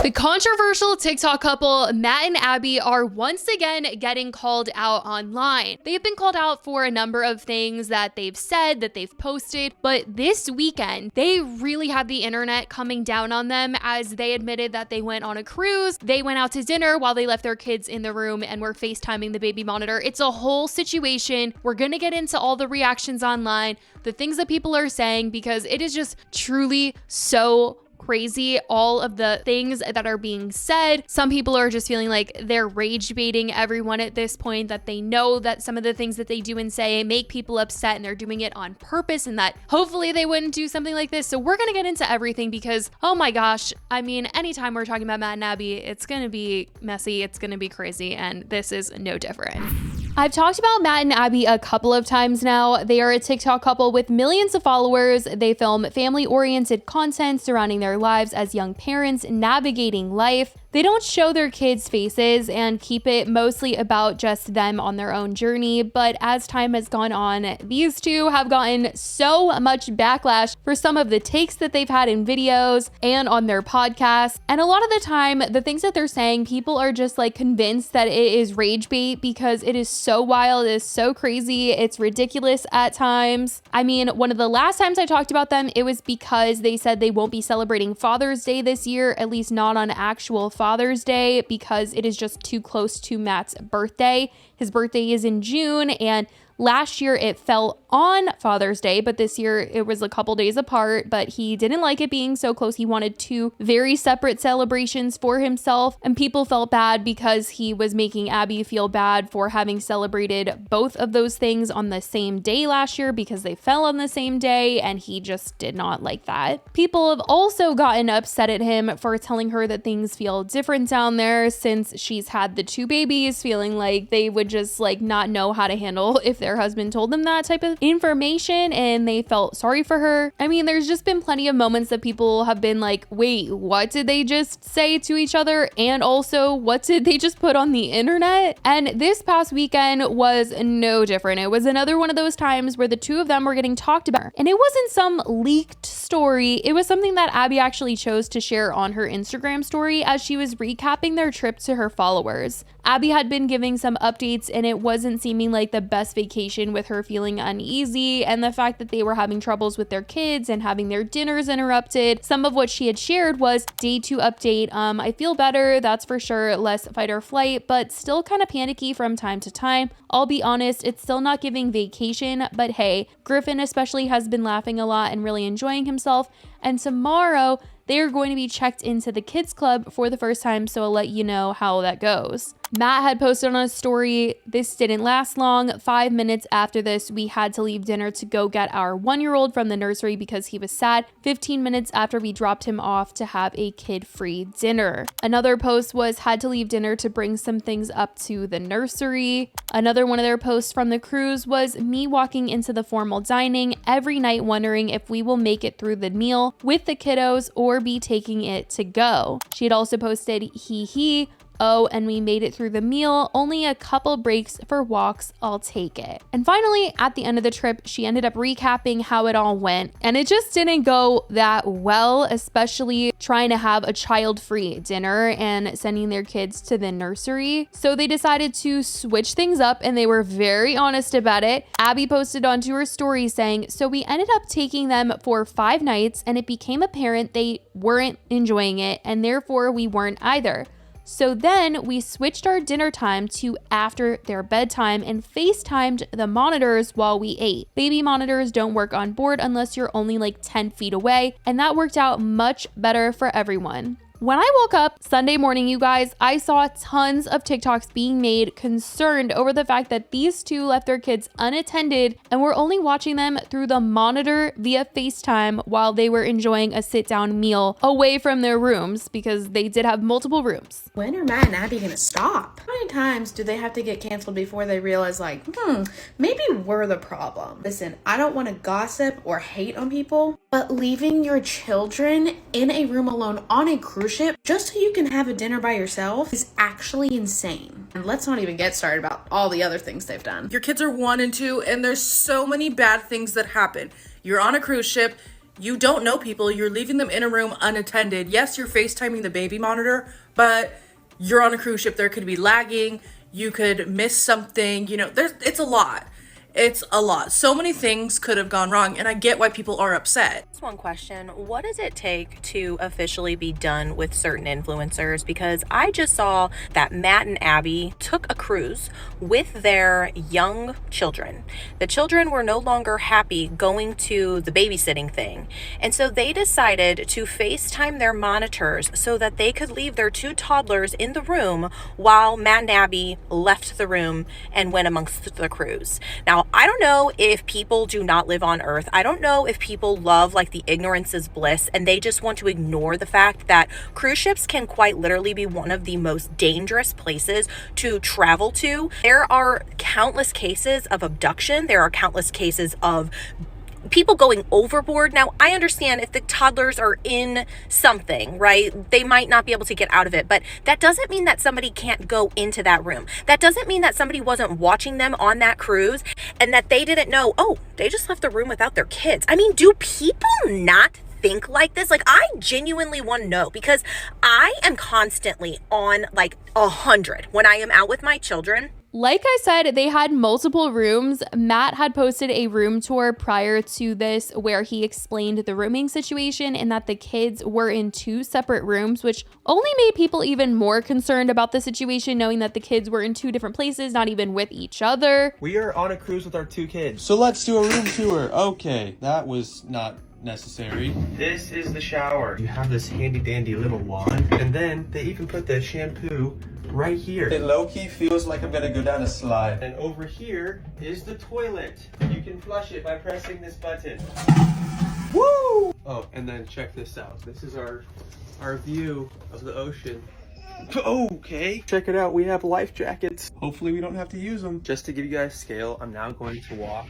The controversial TikTok couple Matt and Abby are once again getting called out online. They've been called out for a number of things that they've said, that they've posted, but this weekend, they really had the internet coming down on them as they admitted that they went on a cruise, they went out to dinner while they left their kids in the room and were FaceTiming the baby monitor. It's a whole situation. We're gonna get into all the reactions online, the things that people are saying, because it is just truly so crazy, all of the things that are being said. Some people are just feeling like they're rage baiting everyone at this point, that they know that some of the things that they do and say make people upset and they're doing it on purpose, and that hopefully they wouldn't do something like this. So we're gonna get into everything because, oh my gosh, I mean, anytime we're talking about Matt and Abby, it's gonna be messy, it's gonna be crazy, and this is no different. I've talked about Matt and Abby a couple of times now. They are a TikTok couple with millions of followers. They film family-oriented content surrounding their lives as young parents navigating life. They don't show their kids' faces and keep it mostly about just them on their own journey, but as time has gone on, these two have gotten so much backlash for some of the takes that they've had in videos and on their podcasts. And a lot of the time, the things that they're saying, people are just like convinced that it is rage bait because it is so wild, it is so crazy, it's ridiculous at times. I mean, one of the last times I talked about them, it was because they said they won't be celebrating Father's Day this year, at least not on actual Father's Day, because it is just too close to Matt's birthday. His birthday is in June, and last year it fell on Father's Day, but this year it was a couple days apart, but he didn't like it being so close. He wanted two very separate celebrations for himself, and people felt bad because he was making Abby feel bad for having celebrated both of those things on the same day last year because they fell on the same day, and he just did not like that. People have also gotten upset at him for telling her that things feel different down there since she's had the two babies, feeling like they would just like not know how to handle if their husband told them that type of information, and they felt sorry for her. I mean, there's just been plenty of moments that people have been like, wait, what did they just say to each other? And also, what did they just put on the internet? And this past weekend was no different. It was another one of those times where the two of them were getting talked about. And it wasn't some leaked story. It was something that Abby actually chose to share on her Instagram story as she was recapping their trip to her followers. Abby had been giving some updates, and it wasn't seeming like the best vacation, with her feeling uneasy and the fact that they were having troubles with their kids and having their dinners interrupted. Some of what she had shared was day 2 update. I feel better, that's for sure, less fight or flight, but still kind of panicky from time to time. I'll be honest, it's still not giving vacation, but hey, Griffin especially has been laughing a lot and really enjoying himself. And tomorrow, they are going to be checked into the kids club for the first time, so I'll let you know how that goes. Matt had posted on a story, this didn't last long. 5 minutes after this, we had to leave dinner to go get our 1-year-old from the nursery because he was sad. 15 minutes after we dropped him off to have a kid-free dinner. Another post was, had to leave dinner to bring some things up to the nursery. Another one of their posts from the cruise was me walking into the formal dining every night wondering if we will make it through the meal with the kiddos or be taking it to go. She had also posted, hee, oh, and we made it through the meal, only a couple breaks for walks, I'll take it. And finally, at the end of the trip, she ended up recapping how it all went, and it just didn't go that well, especially trying to have a child-free dinner and sending their kids to the nursery. So they decided to switch things up, and they were very honest about it. Abby posted onto her story saying, so we ended up taking them for 5 nights, and it became apparent they weren't enjoying it, and therefore we weren't either. So then we switched our dinner time to after their bedtime and FaceTimed the monitors while we ate. Baby monitors don't work on board unless you're only like 10 feet away, and that worked out much better for everyone. When I woke up Sunday morning, you guys, I saw tons of TikToks being made concerned over the fact that these two left their kids unattended and were only watching them through the monitor via FaceTime while they were enjoying a sit-down meal away from their rooms, because they did have multiple rooms. When are Matt and Abby gonna stop? How many times do they have to get canceled before they realize like, maybe we're the problem? Listen, I don't want to gossip or hate on people, but leaving your children in a room alone on a cruise ship just so you can have a dinner by yourself is actually insane. And let's not even get started about all the other things they've done. Your kids are 1 and 2, and there's so many bad things that happen. You're on a cruise ship, You don't know people. You're leaving them in a room unattended. Yes, you're FaceTiming the baby monitor, but you're on a cruise ship. There could be lagging. You could miss something. You know, it's a lot. It's a lot. So many things could have gone wrong, and I get why people are upset. Just one question. What does it take to officially be done with certain influencers? Because I just saw that Matt and Abby took a cruise with their young children. The children were no longer happy going to the babysitting thing. And so they decided to FaceTime their monitors so that they could leave their 2 toddlers in the room while Matt and Abby left the room and went amongst the cruise. Now, I don't know if people do not live on Earth. I don't know if people love like the ignorance is bliss and they just want to ignore the fact that cruise ships can quite literally be one of the most dangerous places to travel to. There are countless cases of abduction. There are countless cases of people going overboard. Now, I understand if the toddlers are in something, right? They might not be able to get out of it, but that doesn't mean that somebody can't go into that room. That doesn't mean that somebody wasn't watching them on that cruise and that they didn't know, oh, they just left the room without their kids. I mean, do people not think like this? Like, I genuinely want to know, because I am constantly on like 100 when I am out with my children. Like I said, they had multiple rooms. Matt had posted a room tour prior to this where he explained the rooming situation and that the kids were in 2 separate rooms, which only made people even more concerned about the situation, knowing that the kids were in 2 different places, not even with each other. We are on a cruise with our 2 kids. So let's do a room tour. Okay, that was not necessary. This is the shower. You have this handy dandy little wand, and then they even put the shampoo right here. It low-key feels like I'm gonna go down a slide. And over here is the toilet. You can flush it by pressing this button. Woo! Oh, and then check this out. This is our view of the ocean. Okay, check it out. We have life jackets. Hopefully we don't have to use them. Just to give you guys scale, I'm now going to walk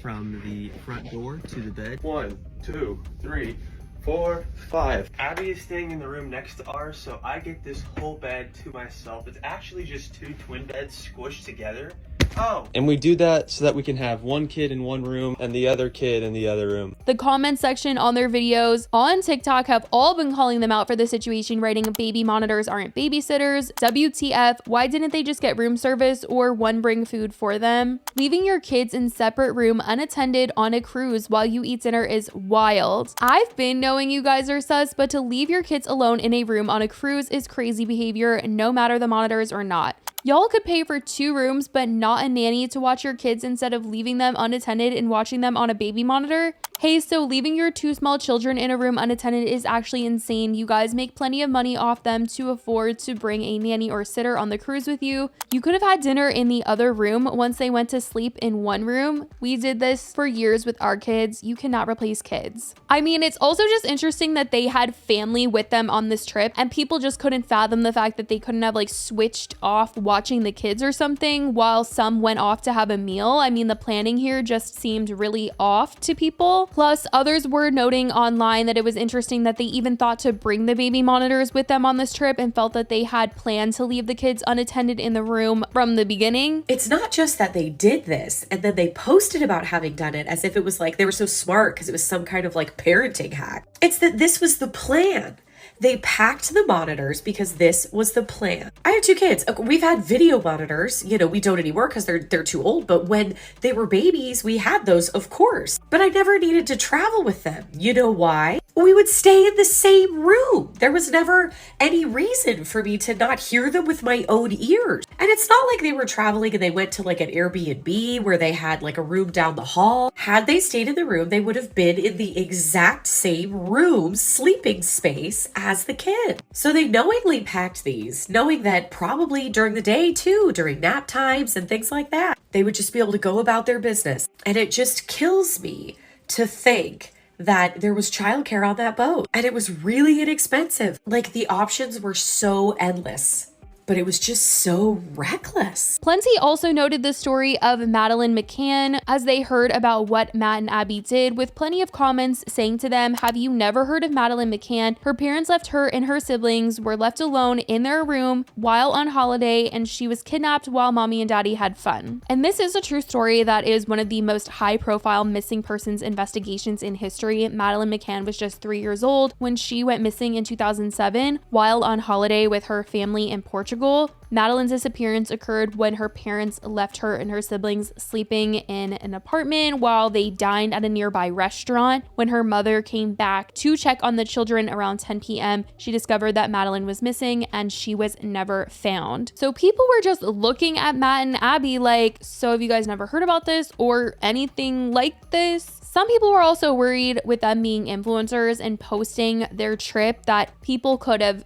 from the front door to the bed. 1, 2, 3, 4, 5. Abby is staying in the room next to ours, so I get this whole bed to myself. It's actually just 2 twin beds squished together. Oh. And we do that so that we can have one kid in one room and the other kid in the other room. The comment section on their videos on TikTok have all been calling them out for the situation, writing baby monitors aren't babysitters, WTF, why didn't they just get room service or one bring food for them? Leaving your kids in separate room unattended on a cruise while you eat dinner is wild. I've been knowing you guys are sus, but to leave your kids alone in a room on a cruise is crazy behavior, no matter the monitors or not. Y'all could pay for 2 rooms, but not a nanny to watch your kids instead of leaving them unattended and watching them on a baby monitor. Hey, so leaving your 2 small children in a room unattended is actually insane. You guys make plenty of money off them to afford to bring a nanny or sitter on the cruise with you. You could have had dinner in the other room once they went to sleep in one room. We did this for years with our kids. You cannot replace kids. I mean, it's also just interesting that they had family with them on this trip and people just couldn't fathom the fact that they couldn't have like switched off watching the kids or something while some went off to have a meal. I mean, the planning here just seemed really off to people. Plus, others were noting online that it was interesting that they even thought to bring the baby monitors with them on this trip and felt that they had planned to leave the kids unattended in the room from the beginning. It's not just that they did this and then they posted about having done it as if it was like they were so smart because it was some kind of like parenting hack. It's that this was the plan. They packed the monitors because this was the plan. I have 2 kids. We've had video monitors. You know, we don't anymore because they're too old. But when they were babies, we had those, of course. But I never needed to travel with them. You know why? We would stay in the same room. There was never any reason for me to not hear them with my own ears. And it's not like they were traveling and they went to like an Airbnb where they had like a room down the hall. Had they stayed in the room, they would have been in the exact same room, sleeping space as the kid. So they knowingly packed these, knowing that probably during the day too, during nap times and things like that, they would just be able to go about their business. And it just kills me to think that there was childcare on that boat and it was really inexpensive. Like the options were so endless. but it was just so reckless. Plenty also noted the story of Madeline McCann as they heard about what Matt and Abby did, with plenty of comments saying to them, have you never heard of Madeline McCann? Her parents left her and her siblings were left alone in their room while on holiday, and she was kidnapped while mommy and daddy had fun. And this is a true story that is one of the most high-profile missing persons investigations in history. Madeline McCann was just 3 years old when she went missing in 2007 while on holiday with her family in Portugal. Madeline's disappearance occurred when her parents left her and her siblings sleeping in an apartment while they dined at a nearby restaurant. When her mother came back to check on the children around 10 p.m., she discovered that Madeline was missing and she was never found. So people were just looking at Matt and Abby like, so have you guys never heard about this or anything like this? Some people were also worried with them being influencers and posting their trip that people could have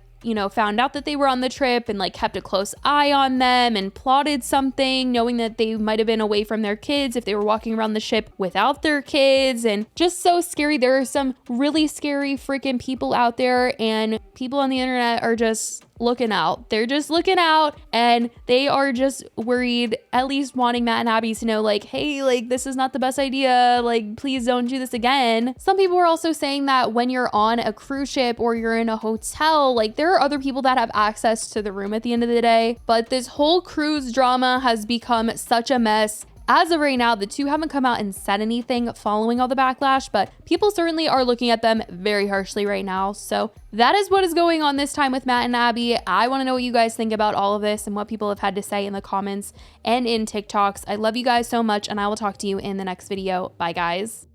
found out that they were on the trip and like kept a close eye on them and plotted something, knowing that they might have been away from their kids if they were walking around the ship without their kids. And just so scary. There are some really scary freaking people out there, and people on the internet are just looking out. They're just looking out, and they are just worried, at least wanting Matt and Abby to know like, hey, like this is not the best idea. Like, please don't do this again. Some people were also saying that when you're on a cruise ship or you're in a hotel, like there are other people that have access to the room at the end of the day. But this whole cruise drama has become such a mess. As of right now, the two haven't come out and said anything following all the backlash, but people certainly are looking at them very harshly right now. So that is what is going on this time with Matt and Abby. I want to know what you guys think about all of this and what people have had to say in the comments and in TikToks. I love you guys so much, and I will talk to you in the next video. Bye, guys.